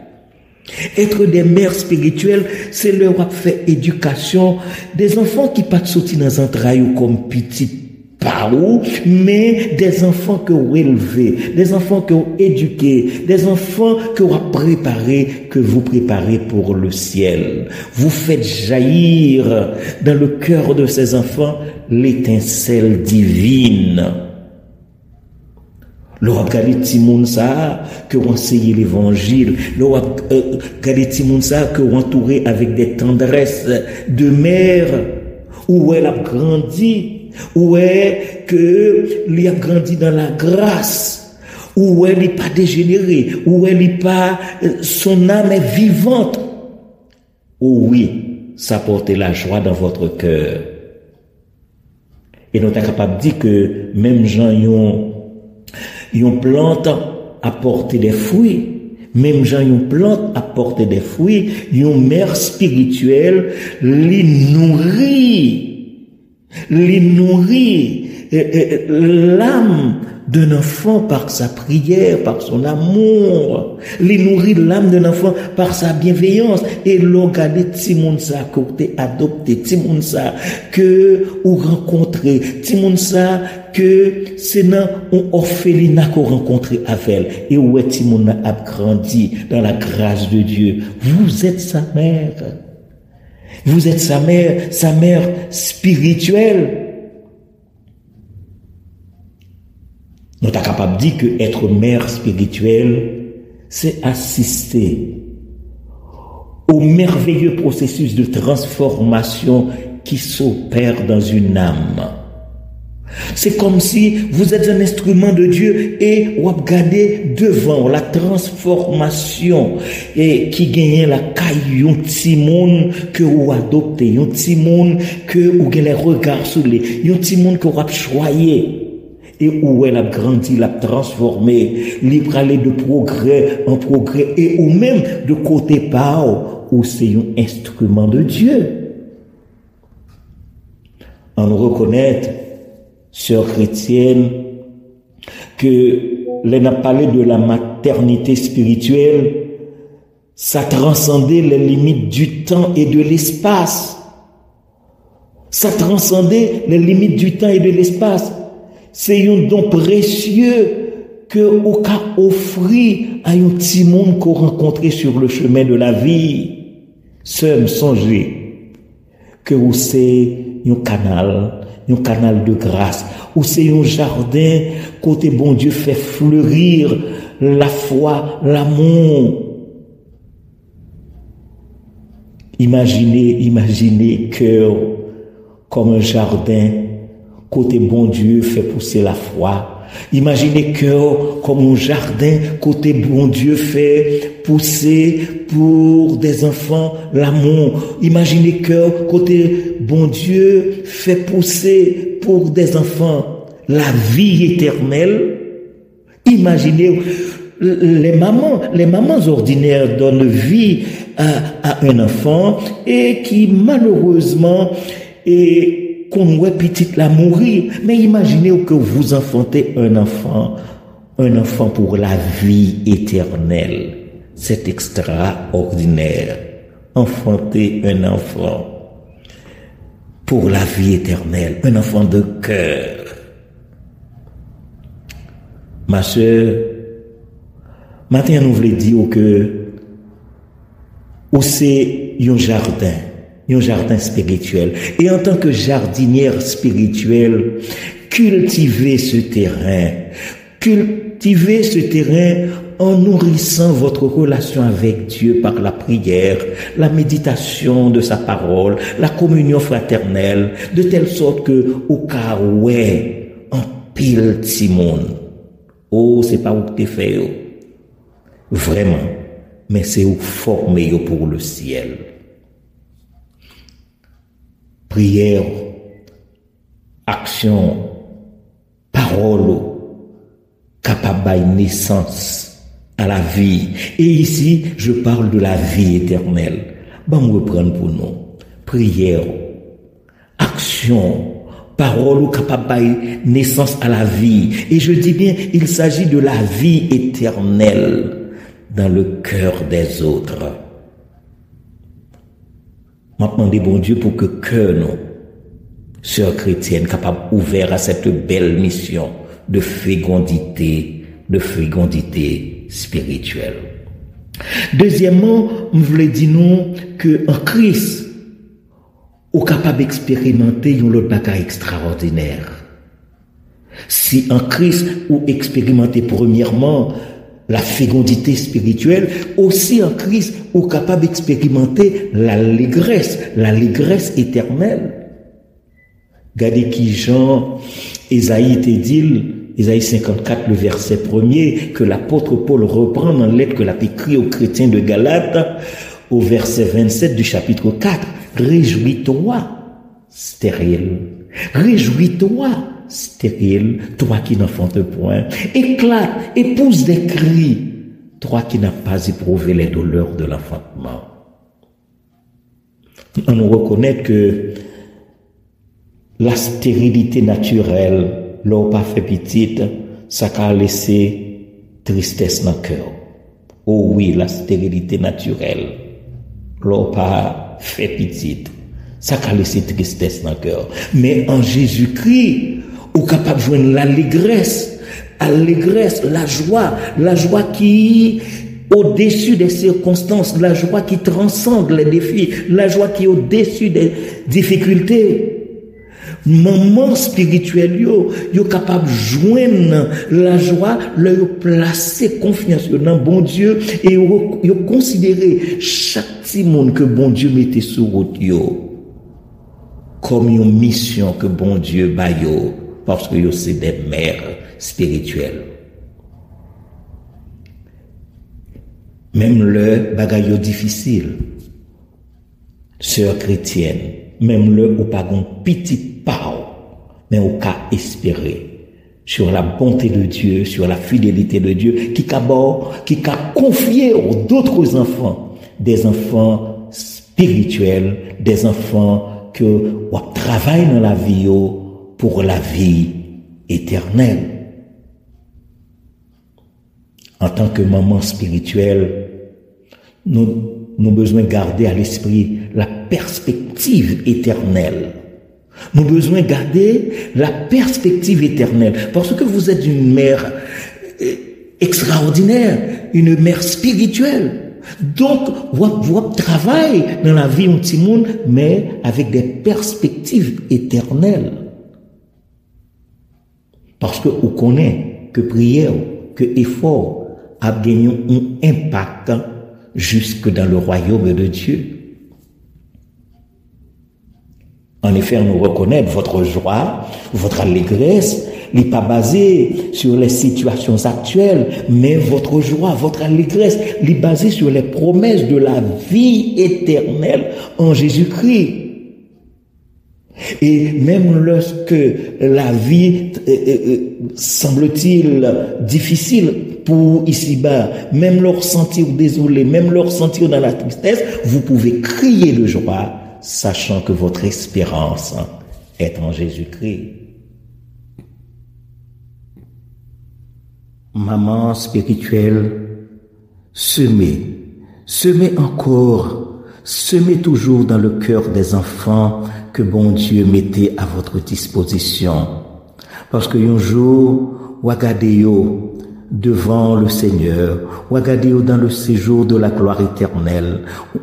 Être des mères spirituelles, c'est leur faire éducation des enfants qui pas sortis dans un entrailles comme petits parents, mais des enfants que vous élevez, des enfants que vous éduquez, des enfants que vous préparez, que vous préparez pour le ciel. Vous faites jaillir dans le cœur de ces enfants l'étincelle divine. L'on regarde Timoun ça que vous enseignez l'évangile, l'on regarde Timoun ça que vous entourez avec des tendresses de mère où elle a grandi. Où est que il a grandi dans la grâce, où elle n'est pas dégénérée, où elle n'est pas, son âme est vivante. Oh oui, ça porte la joie dans votre cœur. Et nous sommes capables de dire que même gens yon plante à porter des fruits. Même gens yon plante à porter des fruits, yon mère spirituelle les nourrit l'âme d'un enfant par sa prière, par son amour, les nourrit l'âme d'un enfant par sa bienveillance, et l'organer Timonsa côté adopté, Timonsa que ou rencontrer, Timonsa que c'est dans un orphelinat qu'on rencontre avec elle, et où est Timona a grandi dans la grâce de Dieu. Vous êtes sa mère. Vous êtes sa mère spirituelle. Nous sommes capables de dire que être mère spirituelle, c'est assister au merveilleux processus de transformation qui s'opère dans une âme. C'est comme si vous êtes un instrument de Dieu et vous regardez devant la transformation et qui gagne la caille, un petit monde que vous adoptez, un petit monde que vous avez les regards sur les, un petit monde que vous avez choyé. Et où elle a grandi, l'a transformé, libre aller de progrès en progrès, et ou même de côté par où c'est un instrument de Dieu. On reconnaît, sœur chrétienne, que l'on a parlé de la maternité spirituelle, ça transcendait les limites du temps et de l'espace. Ça transcendait les limites du temps et de l'espace. C'est un don précieux que au cas offrir à un petit monde qu'on rencontrait sur le chemin de la vie. Seul songez que vous c'est un canal de grâce, ou c'est un jardin côté bon Dieu fait fleurir la foi, l'amour. Imaginez cœur comme un jardin côté bon Dieu fait pousser la foi. Imaginez cœur comme un jardin côté bon Dieu fait pousser pour des enfants l'amour. Imaginez cœur côté bon Dieu fait pousser pour des enfants la vie éternelle. Imaginez les mamans ordinaires donnent vie à un enfant et qui malheureusement qu'on voit petite la mourir. Mais imaginez que vous enfantez un enfant pour la vie éternelle. C'est extraordinaire. Enfanter un enfant pour la vie éternelle, un enfant de cœur. Ma sœur, maintenant nous voulons dire que c'est un jardin spirituel. Et en tant que jardinière spirituelle, cultivez ce terrain en nourrissant votre relation avec Dieu par la prière, la méditation de sa parole, la communion fraternelle, de telle sorte que au cas où en pile Simon. Oh, c'est pas où t'es fait, vraiment, mais c'est où former pour le ciel. Prière, action, parole, capable de naissance à la vie. Et ici, je parle de la vie éternelle. Bon, on reprend pour nous. Prière, action, parole capable de naissance à la vie. Et je dis bien, il s'agit de la vie éternelle dans le cœur des autres. Maintenant, demandez bon Dieu pour que cœur nous, sœurs chrétiennes, capables ouverts à cette belle mission de fécondité spirituelle. Deuxièmement, je voulais dire nous que en Christ, on est capable d'expérimenter une autre bagaille extraordinaire. Si en Christ, on expérimentez premièrement la fécondité spirituelle, aussi en Christ, on est capable d'expérimenter l'allégresse éternelle. Regardez qui Jean, Ésaïe te dit, Ésaïe 54, le verset 1er, que l'apôtre Paul reprend dans la lettre que l'a écrit aux chrétiens de Galate, au verset 27 du chapitre 4. Réjouis-toi, stérile. Réjouis-toi, stérile, toi qui n'enfantes point. Éclate et pousse des cris, toi qui n'as pas éprouvé les douleurs de l'enfantement. On nous reconnaît que la stérilité naturelle, l'on pas fait petite, ça a laissé tristesse dans le cœur. Oh oui, la stérilité naturelle, l'on pas fait petite, ça a laissé tristesse dans le cœur. Mais en Jésus-Christ, on est capable de joindre l'allégresse, la joie qui au-dessus des circonstances, la joie qui transcende les défis, la joie qui est au-dessus des difficultés. Maman spirituelle, yo capable de joindre la joie, leur placer confiance dans bon Dieu et yo considérer chaque petit monde que bon Dieu mettait sur route yo comme une mission que bon Dieu ba yo parce que c'est des mères spirituelles. Même le bagaille difficile, sœur chrétienne, même le ou pas gon petit pas, mais au cas espérer sur la bonté de Dieu, sur la fidélité de Dieu, qui a confié aux d'autres enfants, des enfants spirituels, des enfants que on travaille dans la vie pour la vie éternelle. En tant que maman spirituelle, nous besoin garder à l'esprit la perspective éternelle. Nous besoin garder la perspective éternelle. Parce que vous êtes une mère extraordinaire, une mère spirituelle. Donc, vous travaillez dans la vie de petit monde, mais avec des perspectives éternelles. Parce que vous connaissez que prière, que effort a gagné un impact jusque dans le royaume de Dieu. En effet, nous reconnaître votre joie, votre allégresse n'est pas basée sur les situations actuelles, mais votre joie, votre allégresse est basée sur les promesses de la vie éternelle en Jésus-Christ. Et même lorsque la vie semble-t-il difficile pour ici-bas, même leur sentir désolé, même leur sentir dans la tristesse, vous pouvez crier de joie, sachant que votre espérance est en Jésus-Christ. Maman spirituelle, semez encore, semez toujours dans le cœur des enfants que bon Dieu mettait à votre disposition. Parce que un jour, Wagadeo devant le Seigneur, Wagadeo dans le séjour de la gloire éternelle,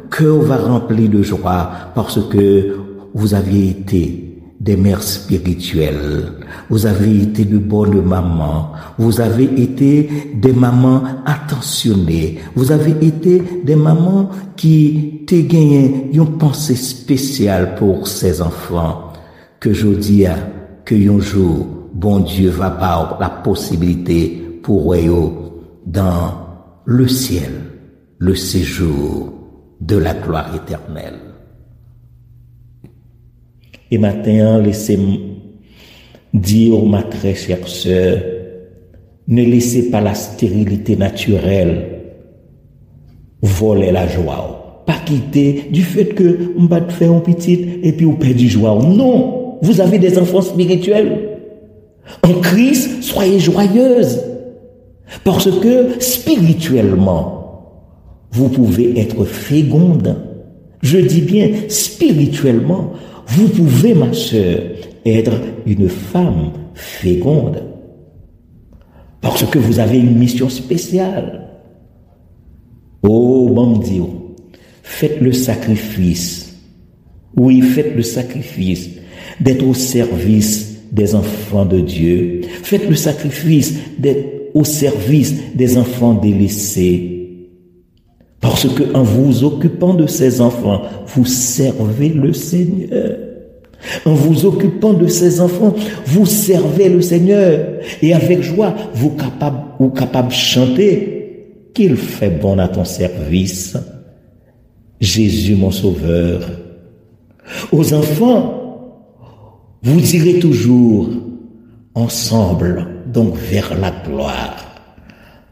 cœur va rempli de joie parce que vous aviez été des mères spirituelles, vous avez été de bonnes mamans, vous avez été des mamans attentionnées, vous avez été des mamans qui t'ont gagné une pensée spéciale pour ces enfants, que je dis que un jour, bon Dieu va avoir la possibilité pour eux dans le ciel, le séjour de la gloire éternelle. Et maintenant, laissez-moi dire, ma très chère sœur, ne laissez pas la stérilité naturelle voler la joie. Pas quitter du fait que on va te faire un petit et puis on perd du joie. Non, vous avez des enfants spirituels. En Christ, soyez joyeuses. Parce que spirituellement, vous pouvez être féconde. Je dis bien spirituellement, vous pouvez, ma sœur, être une femme féconde. Parce que vous avez une mission spéciale. Oh, bon Dieu, faites le sacrifice. Oui, faites le sacrifice d'être au service des enfants de Dieu. Faites le sacrifice d'être au service des enfants délaissés. Parce que en vous occupant de ces enfants, vous servez le Seigneur. En vous occupant de ces enfants, vous servez le Seigneur. Et avec joie, vous capable chanter qu'il fait bon à ton service. Jésus mon sauveur. Aux enfants, vous direz toujours ensemble, donc vers la gloire.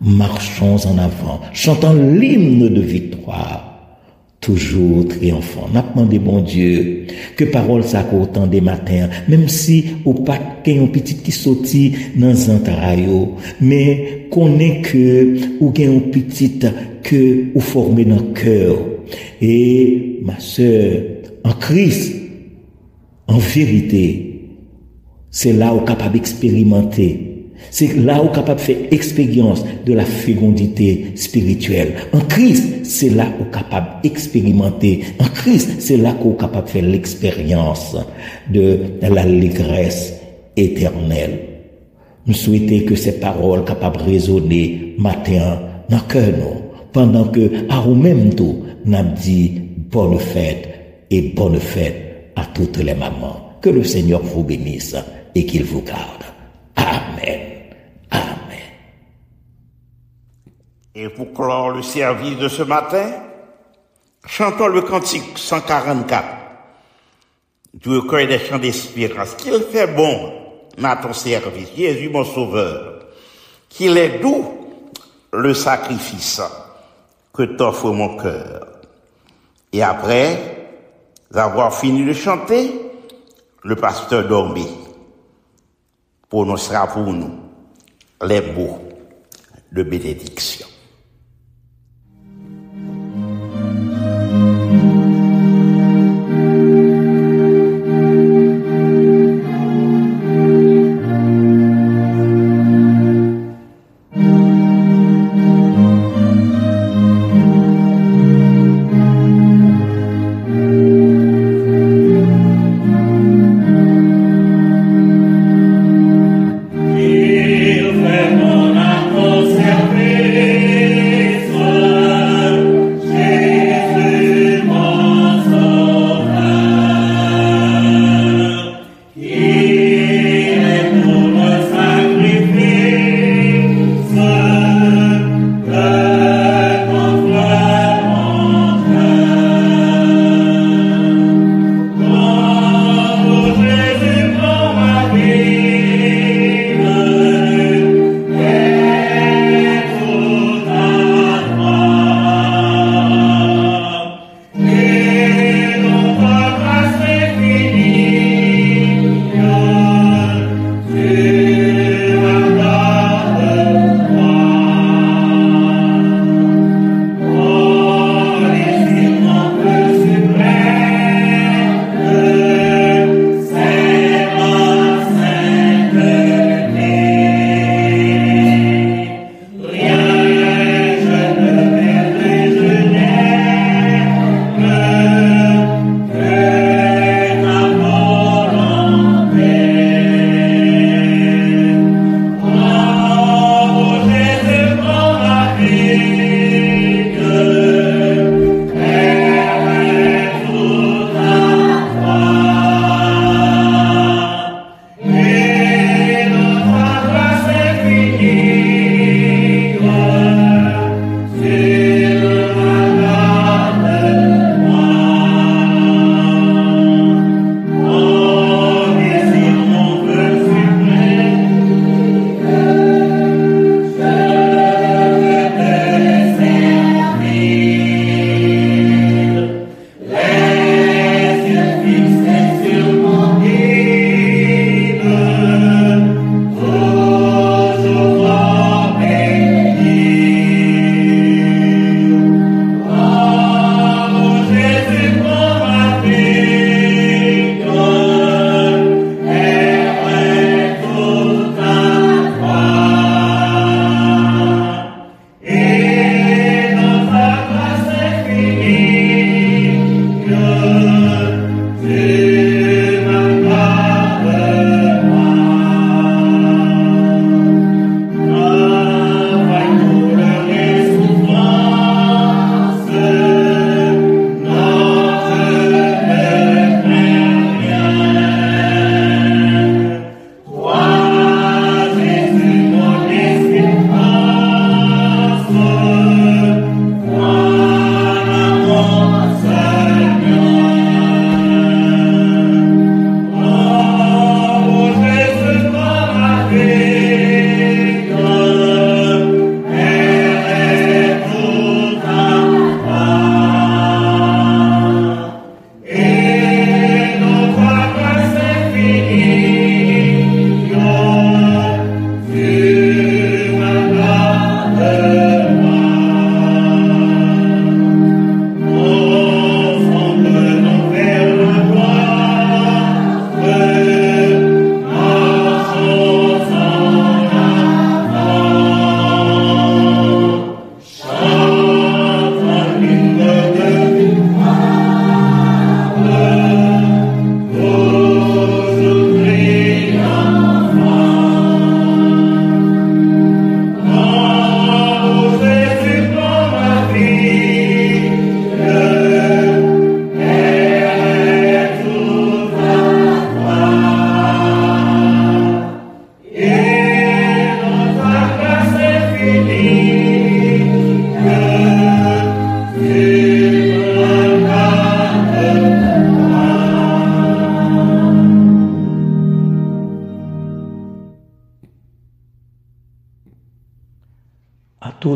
Marchons en avant, chantant l'hymne de victoire, toujours triomphant. N'a demandé, bon Dieu, que parole ça autant des matins, même si au pas qu'il y a un petit qui sorti dans un trayo, mais qu'on est que, ou qu'il y a un petit que, ou formé dans le cœur. Et, ma sœur, en Christ, en vérité, c'est là où capable d'expérimenter. C'est là où capable de faire expérience de la fécondité spirituelle. En Christ, c'est là où capable d'expérimenter. En Christ, c'est là où capable de faire l'expérience de l'allégresse éternelle. Nous souhaitons que ces paroles capables de résonner matin dans le cœur, pendant que, à nous-mêmes, nous avons dit bonne fête et bonne fête à toutes les mamans. Que le Seigneur vous bénisse et qu'il vous garde. Amen. Amen. Et pour clore le service de ce matin, chantons le cantique 144 du recueil des chants d'espérance. Qu'il fait bon à ton service, Jésus mon sauveur, qu'il est doux le sacrifice que t'offre mon cœur. Et après avoir fini de chanter, le pasteur Dormé prononcera pour nous les mots de bénédiction. Il fait bon à ton service.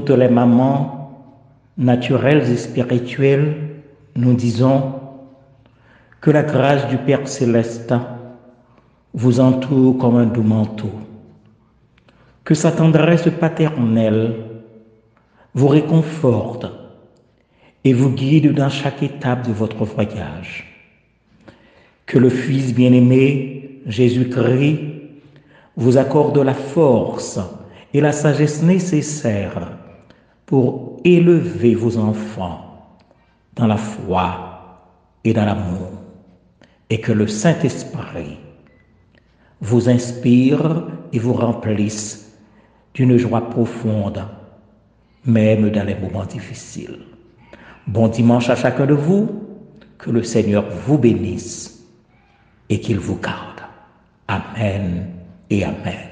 toutes les mamans, naturelles et spirituelles, nous disons que la grâce du Père Céleste vous entoure comme un doux manteau, que sa tendresse paternelle vous réconforte et vous guide dans chaque étape de votre voyage. Que le Fils bien-aimé, Jésus-Christ, vous accorde la force et la sagesse nécessaires pour élever vos enfants dans la foi et dans l'amour, et que le Saint-Esprit vous inspire et vous remplisse d'une joie profonde, même dans les moments difficiles. Bon dimanche à chacun de vous, que le Seigneur vous bénisse et qu'il vous garde. Amen et Amen.